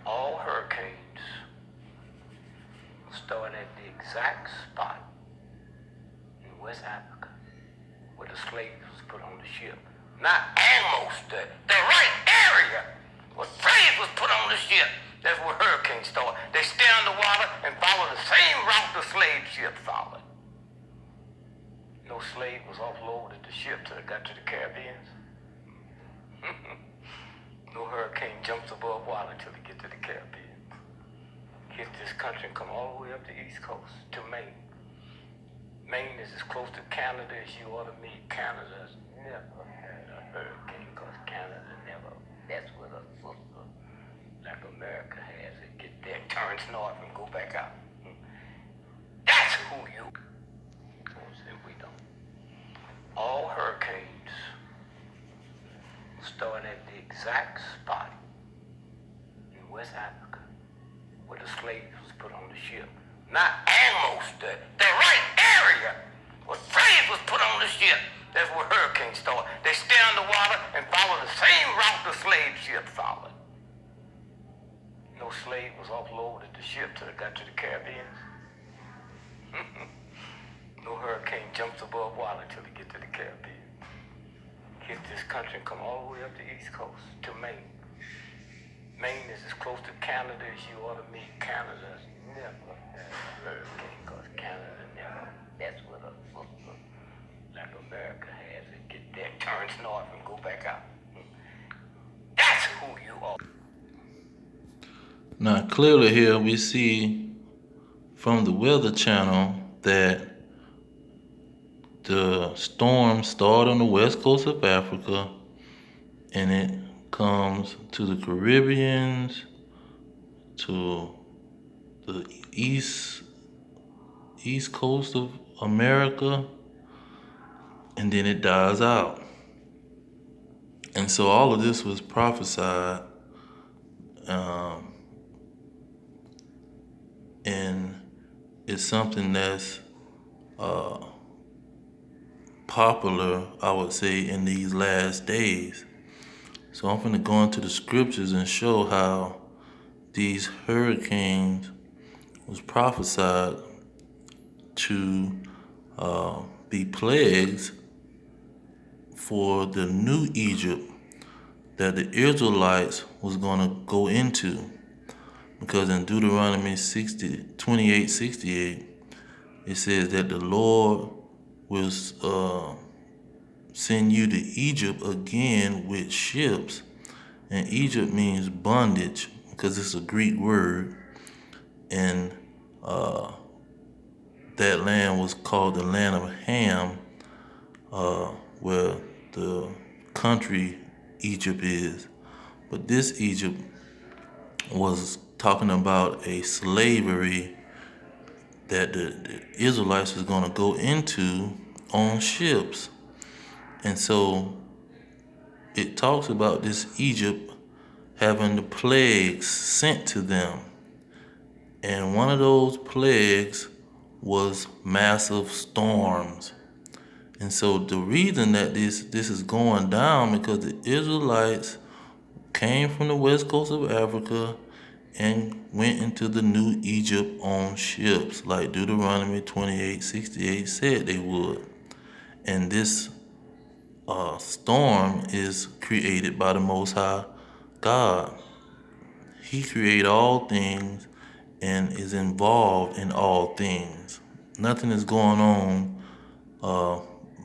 All hurricanes start at the exact spot in West Africa where the slaves was put on the ship. Not almost the right area where slaves was put on the ship. That's where hurricanes start. They stay underwater and follow the same route the slave ship followed. No slave was offloaded the ship till it got to the Caribbean. No hurricane jumps above water till it gets to the Caribbean. Hit this country and come all the way up the East Coast to Maine. Maine is as close to Canada as you ought to meet. Canada's never had a hurricane because Canada never messed with a sister like America has. It get there, turns north and go back out. That's who you. We don't. All hurricanes start at the exact spot in West Africa where the slaves was put on the ship. Not almost the right area where slaves was put on the ship. That's where hurricanes start. They stay underwater and follow the same route the slave ship followed. No slave was offloaded the ship till it got to the Caribbean. No hurricane jumps above water till it gets to the Caribbean. Hit this country and come all the way up the East Coast to Maine. Maine is as close to Canada as you ought to meet. Canada's never had a hurricane because Canada never messed with a sister like America has. It get there, turns north and go back out. That's who you are. Now clearly here we see from the Weather Channel that the storm started on the west coast of Africa and it comes to the Caribbean, to the east coast of America, and then it dies out. And so all of this was prophesied, and it's something that's popular, I would say, in these last days. So I'm going to go into the scriptures and show how these hurricanes was prophesied to be plagues for the new Egypt that the Israelites was going to go into. Because in Deuteronomy 28:68, it says that the Lord will send you to Egypt again with ships. And Egypt means bondage because it's a Greek word. And that land was called the land of Ham, where the country Egypt is. But this Egypt was talking about a slavery that the Israelites was going to go into on ships. And so it talks about this Egypt having the plagues sent to them. And one of those plagues was massive storms. And so the reason that this is going down because the Israelites came from the west coast of Africa and went into the new Egypt on ships, like Deuteronomy 28:68 said they would. And this storm is created by the Most High God. He created all things and is involved in all things. Nothing is going on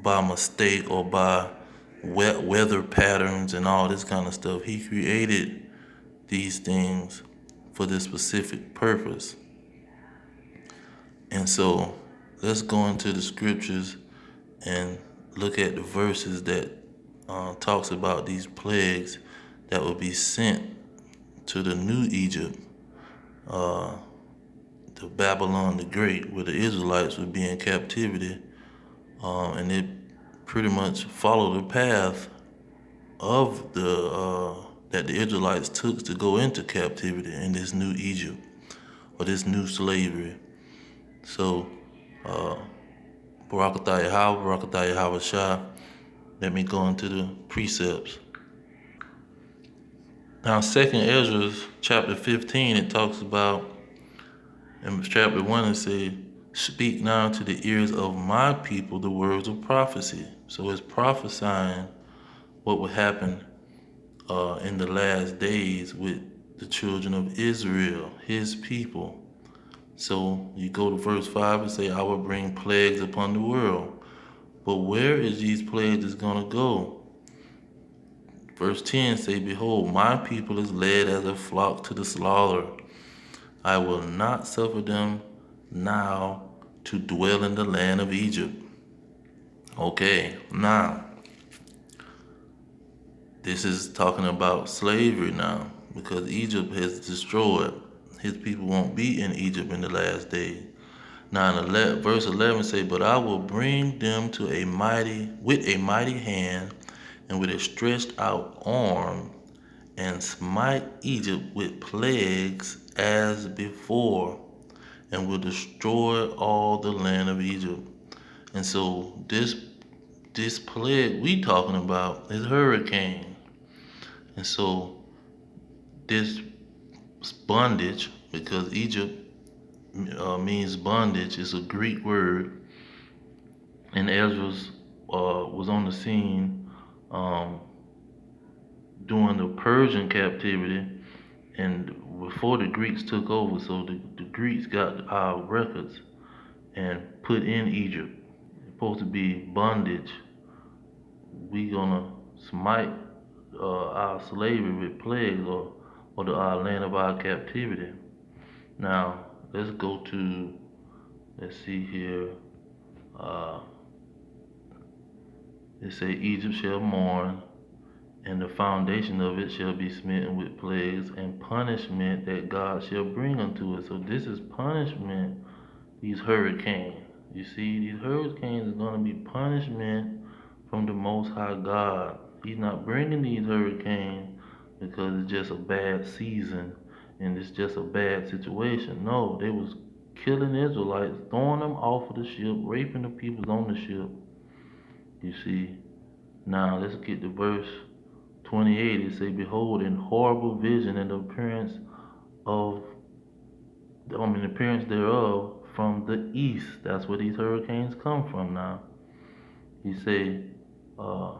by mistake or by weather patterns and all this kind of stuff. He created these things for this specific purpose. And so let's go into the scriptures and look at the verses that talks about these plagues that will be sent to the new Egypt, to Babylon the Great, where the Israelites would be in captivity, and it pretty much followed the path of that the Israelites took to go into captivity in this new Egypt or this new slavery. So, Barakatah Yahweh, Barakatah Yahweh Shah. Let me go into the precepts. Now, Second Ezra chapter 15, it talks about in chapter 1 it says, "Speak now to the ears of my people the words of prophecy." So it's prophesying what would happen in the last days with the children of Israel, his people. So you go to verse 5 and say, "I will bring plagues upon the world." But where is these plagues is going to go? Verse 10 say, "Behold, my people is led as a flock to the slaughter. I will not suffer them now to dwell in the land of Egypt." Okay, now this is talking about slavery now, because Egypt has destroyed. His people won't be in Egypt in the last days. Now in verse 11 say, "But I will bring them to with a mighty hand and with a stretched out arm, and smite Egypt with plagues as before, and will destroy all the land of Egypt." And so this plague we talking about is hurricane. And so this bondage, because Egypt means bondage, is a Greek word, and Ezra was on the scene um, during the Persian captivity, and before the Greeks took over. So the Greeks got our records and put in Egypt. It's supposed to be bondage. We gonna smite our slavery with plagues, or our land of our captivity. Now let's go to, let's see here. Uh, it say Egypt shall mourn, and the foundation of it shall be smitten with plagues and punishment that God shall bring unto it. So this is punishment. These hurricanes. You see, these hurricanes are going to be punishment from the Most High God. He's not bringing these hurricanes because it's just a bad season and it's just a bad situation. No, they was killing Israelites, throwing them off of the ship, raping the people on the ship. You see. Now let's get to verse 28. It say, "Behold, in horrible vision and the of appearance thereof from the east." That's where these hurricanes come from now. He say, uh,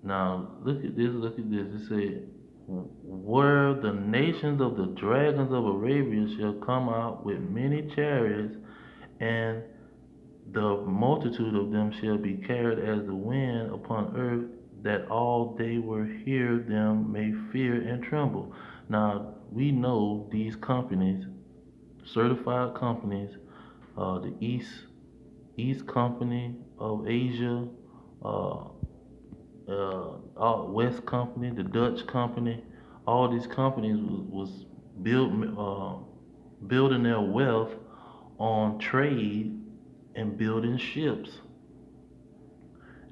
now look at this, look at this. It say, "Where the nations of the dragons of Arabia shall come out with many chariots, and the multitude of them shall be carried as the wind upon earth, that all they will hear them may fear and tremble." Now we know these companies, certified companies, the East Company of Asia, uh, West Company, the Dutch Company. All these companies was built, building their wealth on trade and building ships.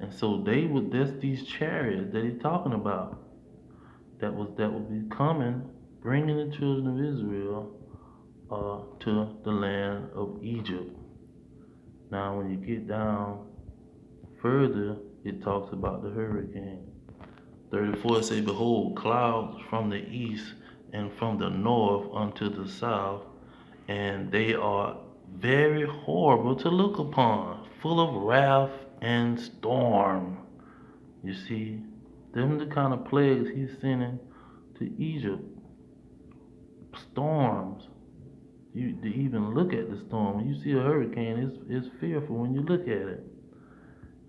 And so that's these chariots that he's talking about. That would be coming, bringing the children of Israel to the land of Egypt. Now, when you get down further, it talks about the hurricane. 34 say, "Behold, clouds from the east and from the north unto the south, and they are very horrible to look upon, full of wrath and storm." You see, them the kind of plagues he's sending to Egypt. Storms. You to even look at the storm. When you see a hurricane, it's fearful when you look at it.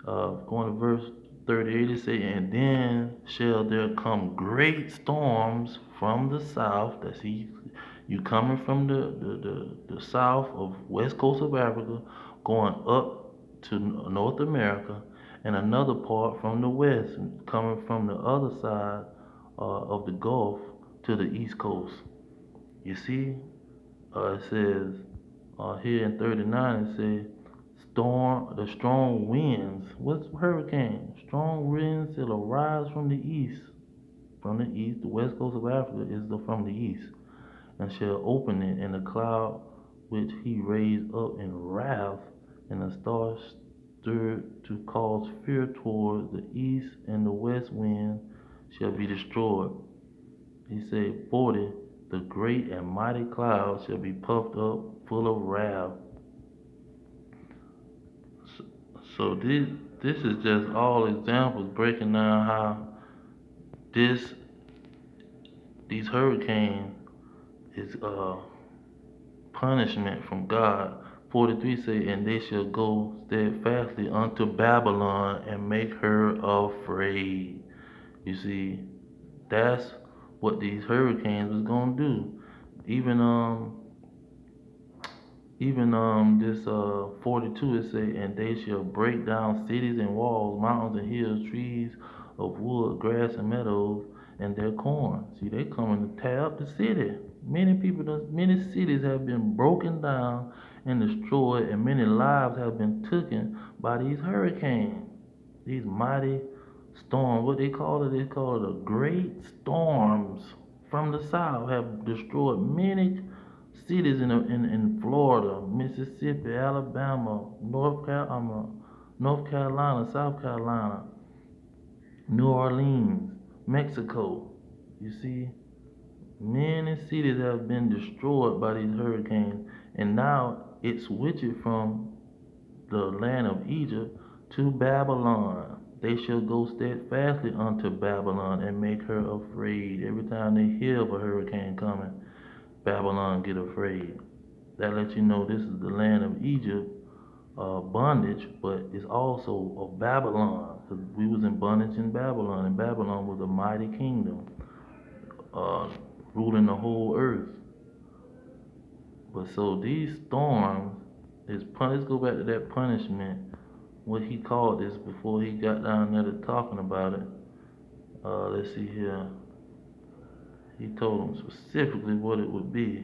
Going to verse 38, it say, "And then shall there come great storms from the south." That's you coming from the south of west coast of Africa, going up to North America, and another part from the west, coming from the other side of the Gulf to the east coast. You see, it says here in 39, it says, the strong winds. What's hurricane? Strong winds shall arise from the east. From the east, the west coast of Africa is from the east, and shall open it, and the cloud which he raised up in wrath, and the stirred to cause fear toward the east, and the west wind shall be destroyed. He said, 40, the great and mighty clouds shall be puffed up, full of wrath. So this is just all examples breaking down how this these hurricanes is punishment from God. 43 say, and they shall go steadfastly unto Babylon and make her afraid. You see, that's what these hurricanes was gonna do. Even this 42 it say, and they shall break down cities and walls, mountains and hills, trees of wood, grass and meadows, and their corn. See, they coming to tear up the city. Many cities have been broken down and destroyed, and many lives have been taken by these hurricanes. These mighty storms, what they call it? They call it a great storms from the south have destroyed many cities in Florida, Mississippi, Alabama, North Carolina, South Carolina, New Orleans, Mexico. You see, many cities have been destroyed by these hurricanes, and now it's switching from the land of Egypt to Babylon. They shall go steadfastly unto Babylon and make her afraid. Every time they hear of a hurricane coming, Babylon get afraid. That lets you know this is the land of Egypt, bondage, but it's also of Babylon. 'Cause we was in bondage in Babylon, and Babylon was a mighty kingdom, uh, ruling the whole earth. But so these storms let's go back to that punishment. What he called this before he got down there to talking about it. Let's see here. He told them specifically what it would be.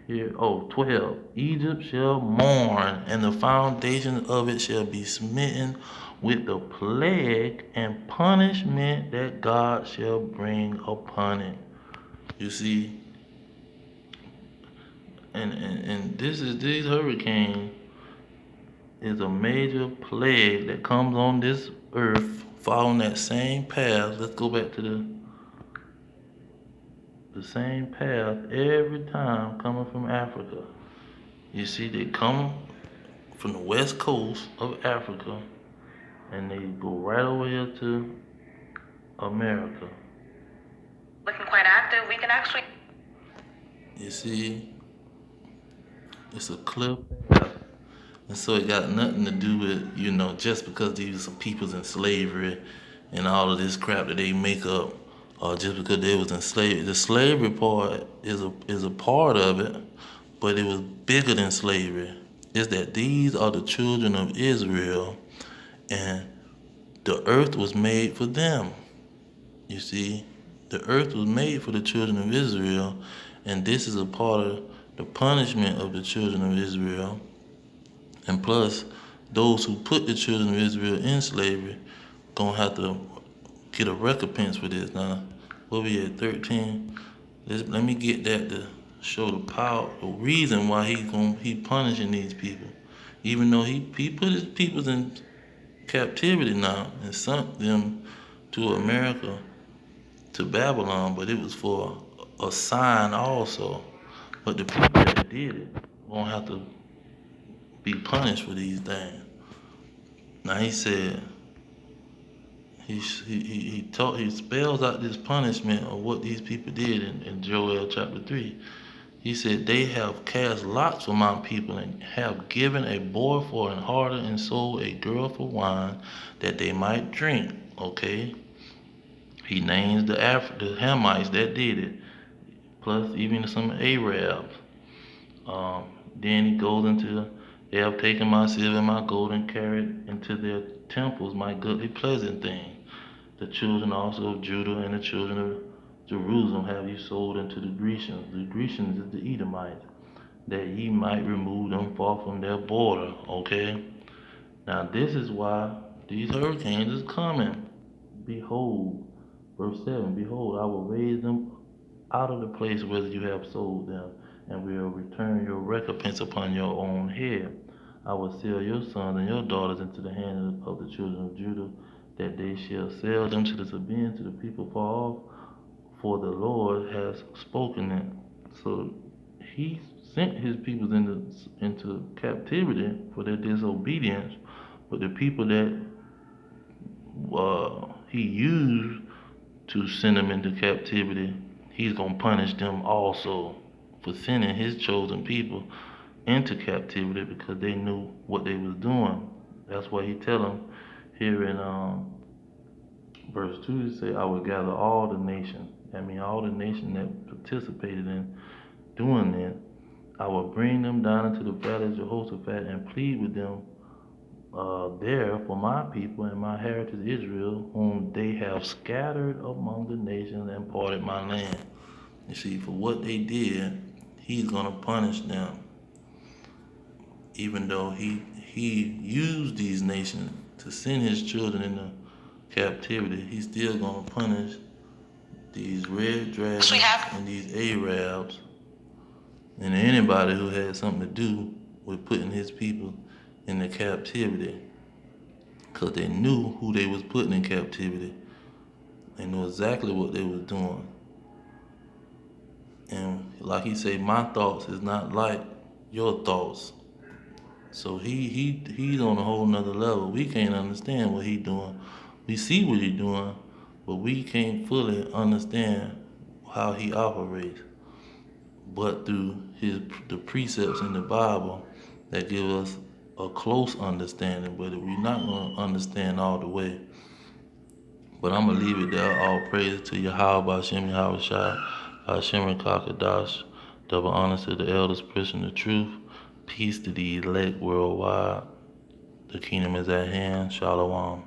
Here, 12. Egypt shall mourn, and the foundation of it shall be smitten with the plague and punishment that God shall bring upon it. You see, and these hurricanes is a major plague that comes on this earth following that same path. Let's go back to the same path every time coming from Africa. You see, they come from the west coast of Africa and they go right over here to America. Looking quite active. We can actually. You see, it's a clear path. And so it got nothing to do with, just because these are some peoples in slavery and all of this crap that they make up, or just because they was in slavery. The slavery part is a part of it, but it was bigger than slavery. It's that these are the children of Israel, and the earth was made for them. You see, the earth was made for the children of Israel, and this is a part of the punishment of the children of Israel. And plus, those who put the children of Israel in slavery gonna have to get a recompense for this. Now, what we at 13? Let me get that to show the power, the reason why he punishing these people, even though he put his people in captivity now and sent them to America, to Babylon, but it was for a sign also. But the people that did it won't have to be punished for these things. Now he said he spells out this punishment of what these people did in Joel chapter 3. He said, they have cast lots for my people and have given a boy for an harlot and sold a girl for wine that they might drink. Okay. He names the Hamites that did it, plus even some Arabs. Then he goes into, they have taken my silver and my gold and carried into their temples my goodly pleasant thing. The children also of Judah and the children of Jerusalem have you sold unto the Grecians. The Grecians is the Edomites, that ye might remove them far from their border. Okay? Now this is why these hurricanes is coming. Behold, verse 7, behold, I will raise them out of the place where you have sold them, and will return your recompense upon your own head. I will sell your sons and your daughters into the hand of the children of Judah, that they shall sell them to the Sabaeans, to the people far off, for the Lord has spoken it. So he sent his people into captivity for their disobedience, but the people that he used to send them into captivity, he's gonna punish them also for sending his chosen people into captivity because they knew what they was doing. That's why he tell them here in verse 2, he say, I will gather all the nations. I mean, all the nations that participated in doing that. I will bring them down into the valley of Jehoshaphat and plead with them there for my people and my heritage Israel, whom they have scattered among the nations and parted my land. You see, for what they did, he's gonna punish them. Even though he used these nations to send his children into captivity, he's still gonna punish these red dragons and these Arabs and anybody who had something to do with putting his people into captivity, because they knew who they was putting in captivity. They knew exactly what they was doing. And like he said, my thoughts is not like your thoughts. So he's on a whole nother level. We can't understand what he doing. We see what he doing, but we can't fully understand how he operates. But through the precepts in the Bible that give us a close understanding, but we're not gonna understand all the way. But I'm gonna leave it there. All praise to Yahweh, Bashem, Yahweh Shai, Hashem, Kakadash. Double honors to the elders, preaching the truth. Peace to the elect worldwide. The kingdom is at hand. Shalom.